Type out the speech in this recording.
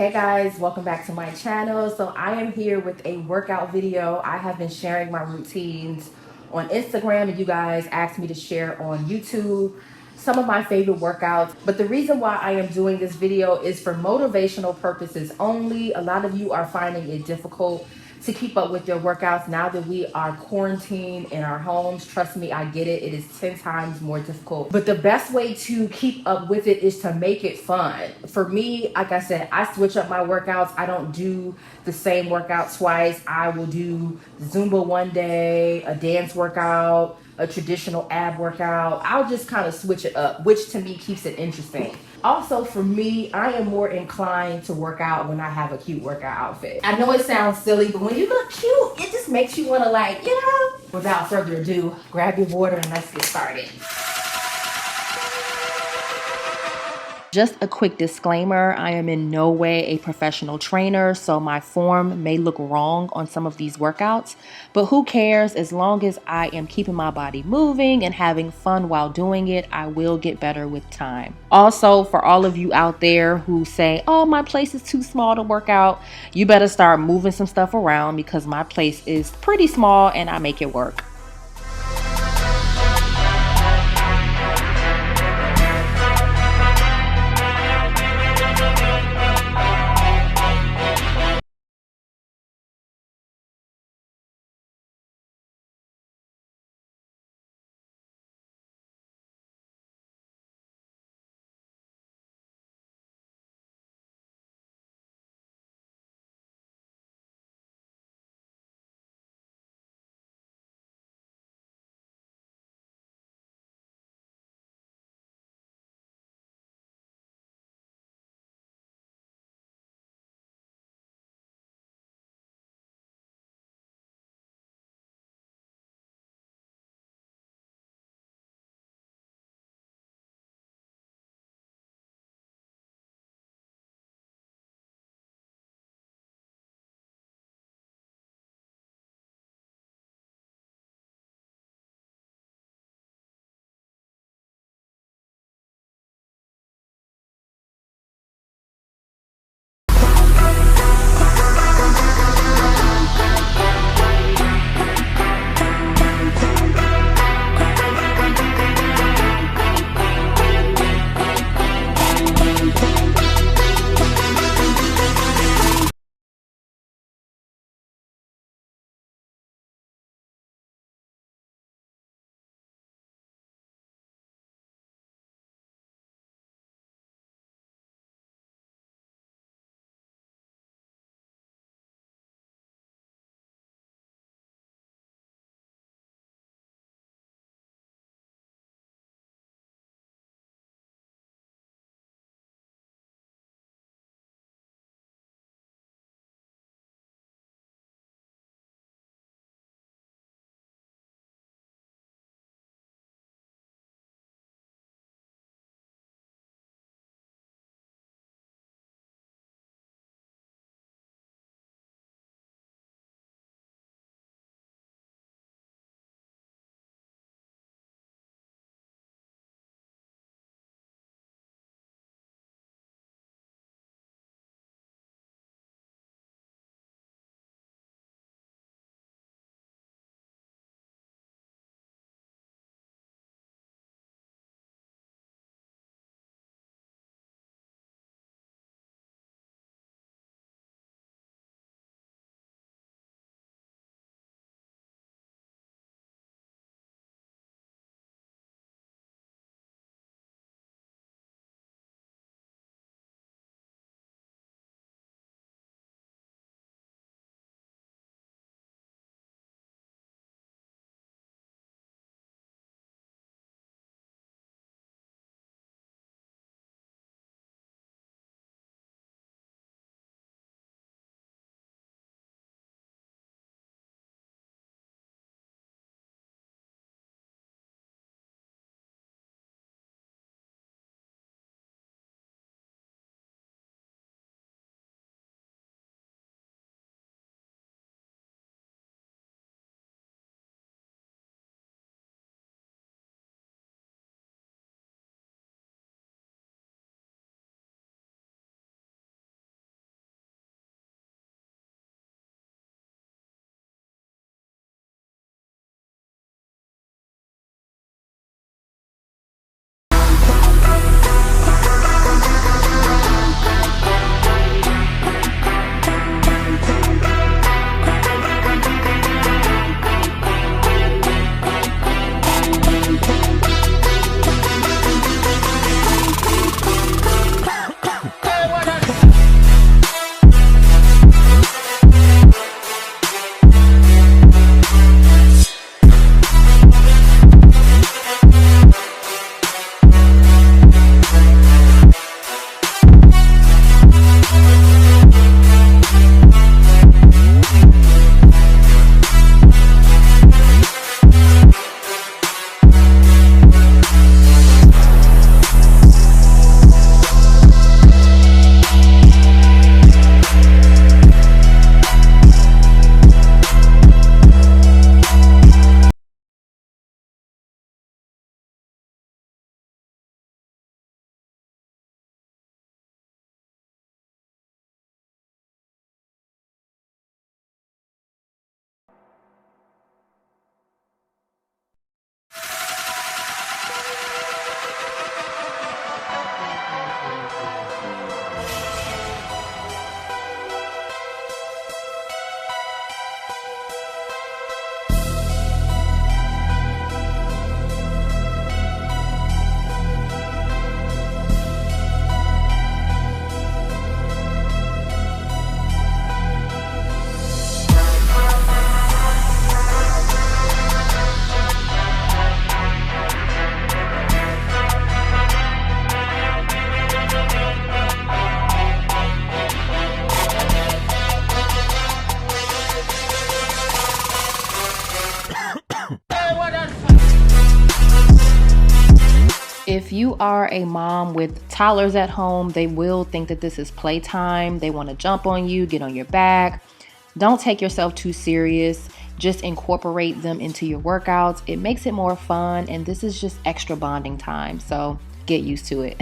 Hey guys, welcome back to my channel. So I am here with a workout video. I have been sharing my routines on Instagram and you guys asked me to share on YouTube some of my favorite workouts. But the reason why I am doing this video is for motivational purposes only. A lot of you are finding it difficult to keep up with your workouts now that we are quarantined in our homes. Trust me, I get it. It is 10 times more difficult. But the best way to keep up with it is to make it fun. For me, like I said, I switch up my workouts. I don't do the same workout twice. I will do Zumba one day, a dance workout, a traditional ab workout. I'll just kind of switch it up, which to me keeps it interesting. Also, for me, I am more inclined to work out when I have a cute workout outfit. I know it sounds silly, but when you look cute, it just makes you want to, like, you know. Without further ado, grab your water and let's get started. Just a quick disclaimer, I am in no way a professional trainer, so my form may look wrong on some of these workouts, but who cares? As long as I am keeping my body moving and having fun while doing it, I will get better with time. Also, for all of you out there who say, oh, my place is too small to work out, you better start moving some stuff around because my place is pretty small and I make it work. If you are a mom with toddlers at home, they will think that this is playtime. They want to jump on you, get on your back. Don't take yourself too serious. Just incorporate them into your workouts. It makes it more fun, and this is just extra bonding time. So get used to it.